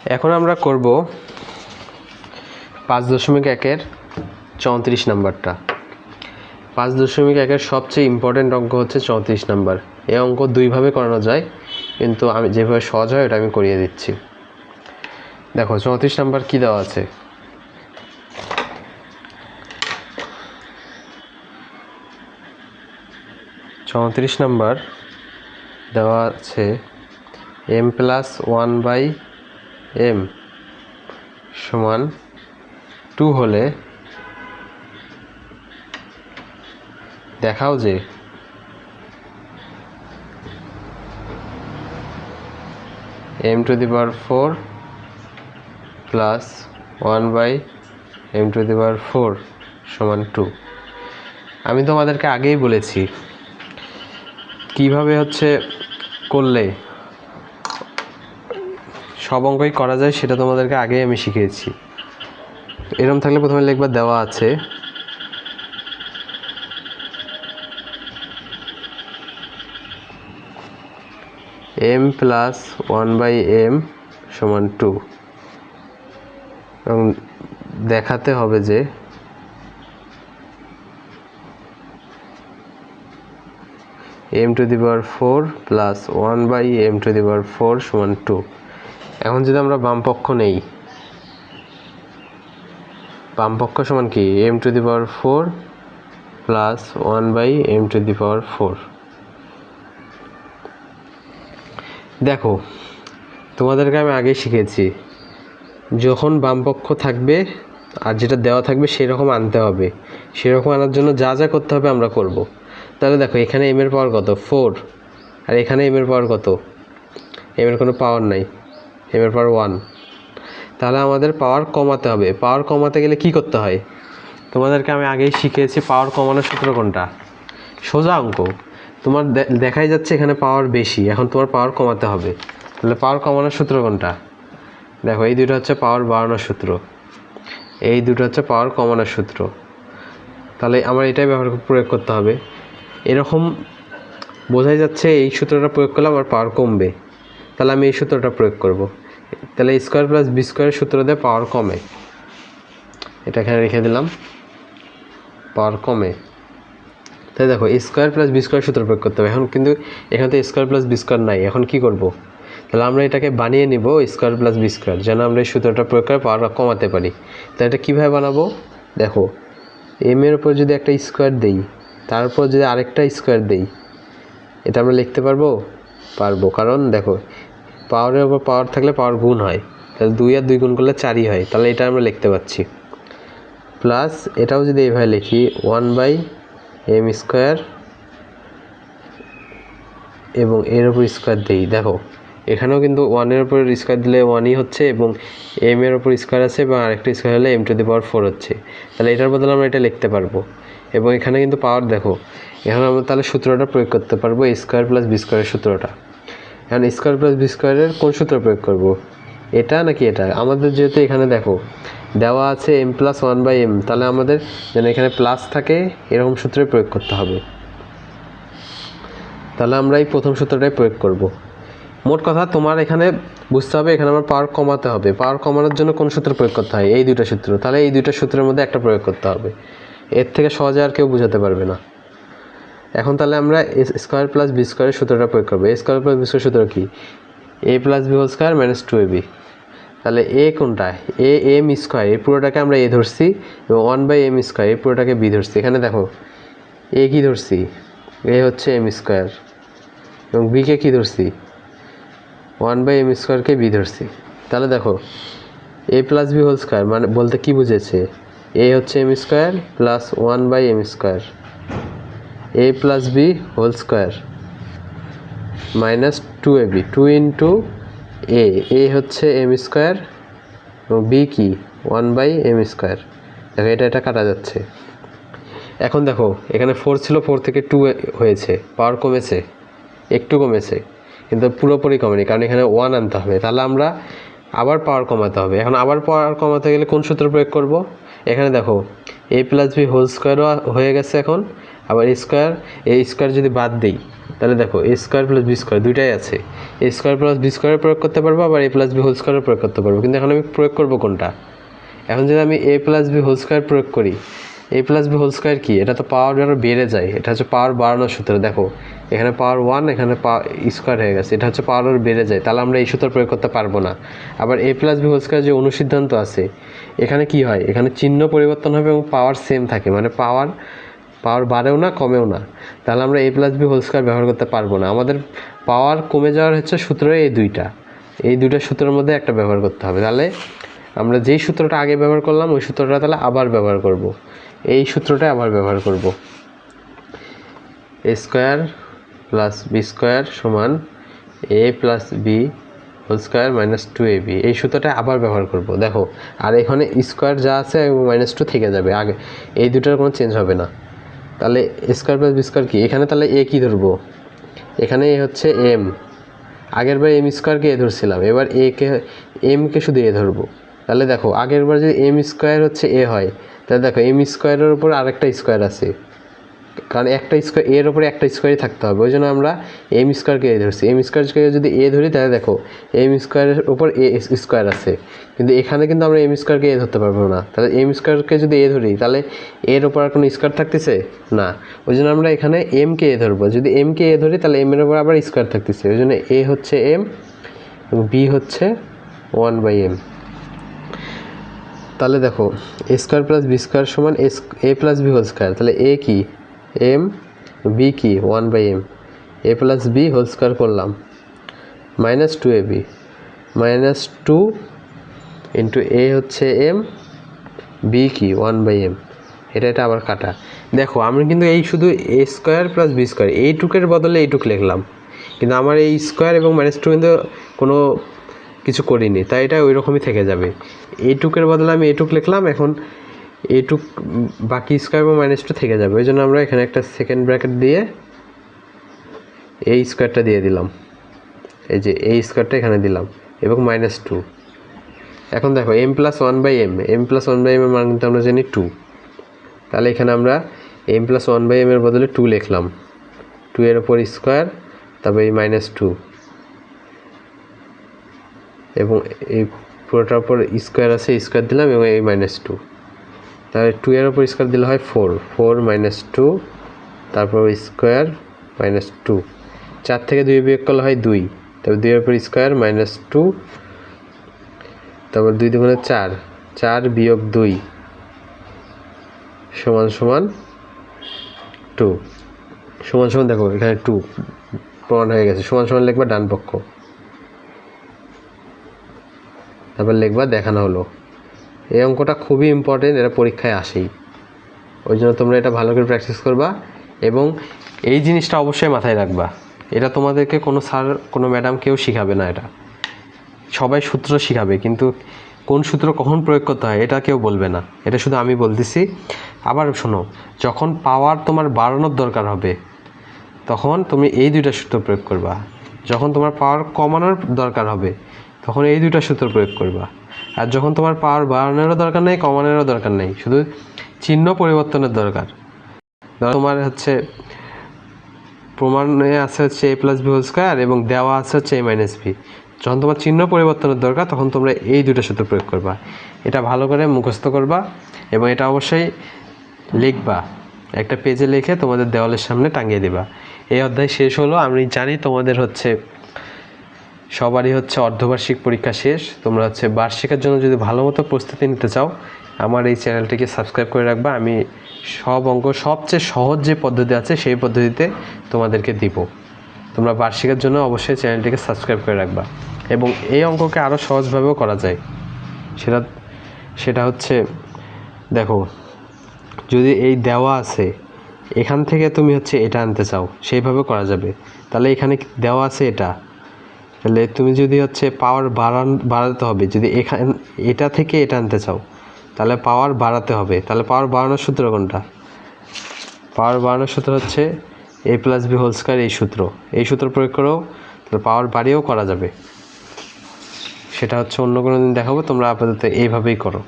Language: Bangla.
এখন আমরা করব 5.1-এর 34 নাম্বারটা। 5.1-এর সবচেয়ে ইম্পর্টেন্ট অঙ্ক হচ্ছে 34 নাম্বার। এই অঙ্ক দুইভাবে করানো যায়, কিন্তু আমি যেভাবে সহজ হয় ওটা আমি করিয়ে দিচ্ছি। দেখো 34 নাম্বার কি দেওয়া আছে। চৌত্রিশ নাম্বার দেওয়া আছে m+1/m সমান 2 হলে দেখাও যে m⁴ + 1/m⁴ সমান 2। আমি তোমাদেরকে আগেই বলেছি কিভাবে করলে সব অঙ্কই করা যায়, সেটা তোমাদেরকে আগেই আমি শিখিয়েছি। এরকম থাকলে প্রথমে লিখবা দেওয়া আছে m+1/m সমান 2 এবং দেখাতে হবে যে m⁴ + 1/m⁴ সমান 2। এখন যদি আমরা বামপক্ষ নেই, বামপক্ষ সমান কি m⁴ + 1/m⁴। দেখো তোমাদেরকে আমি আগেই শিখেছি, যখন বামপক্ষ থাকবে আর যেটা দেওয়া থাকবে সেরকম আনতে হবে। সেরকম আনার জন্য যা যা করতে হবে আমরা করব। তাহলে দেখো এখানে m এর পাওয়ার কত 4, আর এখানে m এর পাওয়ার কত, m এর কোনো পাওয়ার নাই, m এর পাওয়ার 1। তাহলে আমাদের পাওয়ার কমাতে হবে। পাওয়ার কমাতে গেলে কি করতে হয় তোমাদেরকে আমি আগেই শিখিয়েছি। পাওয়ার কমানোর সূত্র কোনটা? সোজা অঙ্ক, তোমার দেখাই যাচ্ছে এখানে পাওয়ার বেশি, এখন তোমার পাওয়ার কমাতে হবে। তাহলে পাওয়ার কমানোর সূত্র কোনটা? দেখো এই দুটো হচ্ছে পাওয়ার বাড়ানোর সূত্র, এই দুটো হচ্ছে পাওয়ার কমানোর সূত্র। তাহলে আমার এটাই প্রয়োগ করতে হবে। এরকম বোঝাই যাচ্ছে এই সূত্রটা প্রয়োগ করলে আমার পাওয়ার কমবে, তাহলে আমি এই সূত্রটা প্রয়োগ করব। তাহলে a² + b² সূত্র দিয়ে পাওয়ার কমে, এটা এখানে রেখে দিলাম, পাওয়ার কমে। তাই দেখো a² + b² সূত্র প্রয়োগ করতে হবে। এখন কিন্তু এখানে তো a² + b² নাই, এখন কি করব? তাহলে আমরা এটাকে বানিয়ে নিব a² + b², যেন আমরা এই সূত্রটা প্রয়োগ করে পাওয়ার কমাতে পারি। তাহলে এটা কীভাবে বানাবো? দেখো m এর উপর যদি একটা স্কোয়ার দেই, তার উপর যদি আরেকটা স্কোয়ার দেই, এটা আমরা লিখতে পারবো? পারবো, কারণ দেখো পাওয়ারের উপর পাওয়ার থাকলে পাওয়ার গুণ হয়, তাহলে 2 আর 2 গুণ করলে 4ই হয়। তাহলে এটা আমরা লিখতে পাচ্ছি। প্লাস এটাও যদি এইভাবে লিখি 1/m² এবং এর উপর স্কোয়ার দিই। দেখো এখানেও কিন্তু 1-এর উপর স্কোয়ার দিলে 1ই হচ্ছে, এবং m এর উপর স্কোয়ার আছে এবং আরেকটা স্কোয়ার হলে m⁴ হচ্ছে। তাহলে এটার বদলে আমরা এটা লিখতে পারবো। এবং এখানে কিন্তু পাওয়ার দেখো, এখানে আমরা তাহলে সূত্রটা প্রয়োগ করতে পারবো a² + b² সূত্রটা। এখন a² + b² কোন সূত্র প্রয়োগ করব? এটা নাকি এটা? আমাদের যেহেতু এখানে দেখো দেওয়া আছে m+1/m, তাহলে আমাদের যেন এখানে প্লাস থাকে এরকম সূত্রে প্রয়োগ করতে হবে। তাহলে আমরা এই প্রথম সূত্রটাই প্রয়োগ করব। মোট কথা তোমার এখানে বুঝতে হবে এখানে আমার পাওয়ার কমাতে হবে। পাওয়ার কমানোর জন্য কোন সূত্র প্রয়োগ করতে হয়? এই দুটো সূত্র। তাহলে এই দুটো সূত্রের মধ্যে একটা প্রয়োগ করতে হবে, এর থেকে সহজে আর কেউ বোঝাতে পারবে না। এখন তাহলে আমরা a² + b² সূত্রটা প্রয়োগ করবো। a² + b² সূত্র কি? a + b² - 2ab। তাহলে a কোনটা? m², এই পুরোটাকে আমরা a ধরছি, এবং 1/m² এই পুরোটাকে b ধরছি। এখানে দেখো a কি ধরছি? a হচ্ছে m², এবং b কে কি ধরছি? 1/m² কে b ধরছি। তাহলে দেখো a + b² মানে বলতে কি বুঝেছে? a হচ্ছে m² + 1/m², a + b² - 2ab, 2 × a হচ্ছে m² এবং b কি 1/m²। দেখো এটা কাটা যাচ্ছে। এখন দেখো এখানে 4 ছিল, 4 থেকে 2 হয়েছে, পাওয়ার কমেছে, একটু কমেছে, কিন্তু পুরোপুরি কমেনি, কারণ এখানে 1 আনতে হবে। তাহলে আমরা আবার পাওয়ার কমাতে হবে। এখন আবার পাওয়ার কমাতে গেলে কোন সূত্র প্রয়োগ করব? এখানে দেখো a + b² হয়ে গেছে এখন, আবার এ স্কোয়ার যদি বাদ দিই তাহলে দেখো এ স্কোয়ার প্লাস বি স্কোয়ার দুইটাই আছে। এ স্কোয়ার প্লাস বি স্কোয়ারের প্রয়োগ করতে পারবো, আবার এ প্লাস বি হোল স্কোয়ারের প্রয়োগ করতে পারবো, কিন্তু এখন আমি প্রয়োগ করবো কোনটা? এখন যদি আমি এ প্লাস বি হোল স্কোয়ার প্রয়োগ করি, এ প্লাস বি হোল স্কোয়ার কি? এটা তো পাওয়ার আরও বেড়ে যায়, এটা হচ্ছে পাওয়ার বাড়ানোর সূত্র। দেখো এখানে পাওয়ার 1, এখানে স্কোয়ার হয়ে গেছে, এটা হচ্ছে পাওয়ার আরও বেড়ে যায়, তাহলে আমরা এই সূত্র প্রয়োগ করতে পারবো না। আবার এ প্লাস বি হোল স্কোয়ার যে অনুসিদ্ধান্ত আছে, এখানে কি হয়? এখানে চিহ্ন পরিবর্তন হবে এবং পাওয়ার সেম থাকে, মানে পাওয়ার বাড়েও না কমেও না, তাহলে আমরা এ প্লাস বি হোল স্কোয়ার ব্যবহার করতে পারবো না। আমাদের পাওয়ার কমে যাওয়ার হচ্ছে সূত্র এই দুইটা সূত্রের মধ্যে একটা ব্যবহার করতে হবে। তাহলে আমরা যেই সূত্রটা আগে ব্যবহার করলাম ওই সূত্রটা তাহলে আবার ব্যবহার করব, এই সূত্রটা আবার ব্যবহার করব। A square plus B square সমান A plus B whole square minus 2ab, এই সূত্রটা আবার ব্যবহার করব। দেখো আর এখানে স্কোয়ার যা আছে -2 থেকে যাবে, আগে এই দুটার কোনো চেঞ্জ হবে না। তাহলে এ স্কোয়ার প্লাস বি স্কোয়ার কি? এখানে তাহলে এ কী ধরবো? এখানে এ হচ্ছে এম, আগের বার এম স্কোয়ারকে এ ধরছিলাম, এবার এমকে শুধু এ ধরবো। তাহলে দেখো আগের বার যদি এম স্কোয়ার হচ্ছে এ হয়, তাহলে দেখো এম স্কোয়ারের উপর আরেকটা স্কোয়ার আছে, কারণ একটা স্কোয়ার এর উপরে একটা স্কোয়ারই থাকতে হবে, ওই জন্য আমরা এম স্কোয়ারকে এ ধরছি। এম স্কোয়ারকে যদি এ ধরি তাহলে দেখো এম স্কোয়ারের উপর এ স্কোয়ার আছে, কিন্তু এখানে কিন্তু আমরা এম স্কোয়ারকে এ ধরতে পারবো না। তাহলে এম স্কোয়ারকে যদি এ ধরি তাহলে এর উপর আর কোনো স্কোয়ার থাকতেছে না, ওই জন্য আমরা এখানে এমকে এ ধরবো। যদি এমকে এ ধরি তাহলে এমের উপর আবার স্কোয়ার থাকতেছে, ওই জন্য এ হচ্ছে এম এবং বি হচ্ছে 1/m। তাহলে দেখো এ স্কোয়ার প্লাস বি স্কোয়ার সমান A plus B whole square, তাহলে এ কি? এম, বি কি? 1/m। এ প্লাস বি হোল স্কোয়ার করলাম -2ab, -2 ইন্টু এ হচ্ছে এম, বি কি? 1/m। এটা আবার কাটা। দেখো আমি কিন্তু এই শুধু এ স্কোয়ার প্লাস বি স্কোয়ার এইটুকের বদলে এইটুক লিখলাম, কিন্তু আমার এই স্কোয়ার এবং -2 কিন্তু কোনো কিছু করিনি, তাই এটা ওই রকমই থেকে যাবে। এইটুকের বদলে আমি এইটুক লিখলাম, এখন এইটুক বাকি স্কোয়ার এবং -2 থেকে যাবে, ওই জন্য আমরা এখানে একটা সেকেন্ড ব্র্যাকেট দিয়ে এই স্কোয়ারটা দিয়ে দিলাম, এই যে এই স্কোয়ারটা এখানে দিলাম এবং -2। এখন দেখো m প্লাস 1/m, এর মান কিন্তু আমরা জানি 2, তাহলে এখানে আমরা m প্লাস 1/m এর বদলে 2 লিখলাম, 2 এর উপর স্কোয়ার, তারপরে এই -2 এবং এই পুরোটার উপর স্কোয়ার আছে, স্কোয়ার দিলাম এবং এই -2, তাহলে 2 এর উপর স্কোয়ার দিলে হয় 4 -2, তারপর স্কোয়ার -2, 4 থেকে 2 বিয়োগ করলে হয় 2, তারপর 2 এর উপর স্কোয়ার -2, তারপর 2 দুগুণে 4, 4 বিয়োগ 2 সমান সমান 2, সমান সমান দেখো এখানে 2 প্রমাণ হয়ে গেছে, সমান সমান লিখবা ডান পক্ষ, তারপর লিখবা দেখানো হলো। এই অঙ্কটা খুবই ইম্পর্টেন্ট, এটা পরীক্ষায় আসেই, ওই জন্য তোমরা এটা ভালো করে প্র্যাকটিস করবা এবং এই জিনিসটা অবশ্যই মাথায় রাখবা। এটা তোমাদেরকে কোনো স্যার কোনো ম্যাডাম কেউ শিখাবে না, এটা সবাই সূত্র শিখাবে, কিন্তু কোন সূত্র কখন প্রয়োগ করতে হয় এটা কেউ বলবে না, এটা শুধু আমি বলতেছি। আবার শোনো, যখন পাওয়ার তোমার বাড়ানোর দরকার হবে তখন তুমি এই দুইটা সূত্র প্রয়োগ করবা, যখন তোমার পাওয়ার কমানোর দরকার হবে তখন এই দুইটা সূত্র প্রয়োগ করবা, আর যখন তোমার পাওয়ার বাড়ানোরও দরকার নেই কমানোরও দরকার নেই, শুধু চিহ্ন পরিবর্তনের দরকার। তোমার হচ্ছে প্রমাণে আছে হচ্ছে a plus B whole square এবং দেওয়া আছে হচ্ছে a মাইনাস বি, যখন তোমার চিহ্ন পরিবর্তনের দরকার তখন তোমরা এই দুটো সূত্র প্রয়োগ করবা। এটা ভালো করে মুখস্থ করবা এবং এটা অবশ্যই লিখবা, একটা পেজে লিখে তোমাদের দেওয়ালের সামনে টাঙিয়ে দেবা। এই অধ্যায় শেষ হলো। আমি জানি তোমাদের হচ্ছে সবারই হচ্ছে অর্ধবার্ষিক পরীক্ষা শেষ, তোমরা হচ্ছে বার্ষিকের জন্য যদি ভালো মতো প্রস্তুতি নিতে চাও আমার এই চ্যানেলটিকে সাবস্ক্রাইব করে রাখবা। আমি সব অঙ্ক সবচেয়ে সহজ যে পদ্ধতি আছে সেই পদ্ধতিতে তোমাদেরকে দিব। তোমরা বার্ষিকের জন্য অবশ্যই চ্যানেলটিকে সাবস্ক্রাইব করে রাখবা এবং এই অঙ্ককে আরও সহজভাবেও করা যায়। সেটা হচ্ছে দেখো, যদি এই দেওয়া আছে এখান থেকে তুমি হচ্ছে এটা আনতে চাও সেইভাবে করা যাবে। তাহলে এখানে দেওয়া আছে এটা, তাহলে তুমি যদি হচ্ছে পাওয়ার বাড়াতে হবে, যদি এটা থেকে এটা আনতে চাও তাহলে পাওয়ার বাড়াতে হবে। তাহলে পাওয়ার বাড়ানোর সূত্র কোনটা? পাওয়ার বাড়ানোর সূত্র হচ্ছে a plus B whole square, এই সূত্র প্রয়োগ করেও তাহলে পাওয়ার বাড়িয়েও করা যাবে। সেটা হচ্ছে অন্য কোনো দিন দেখাবো, তোমরা আপাতত এইভাবেই করো।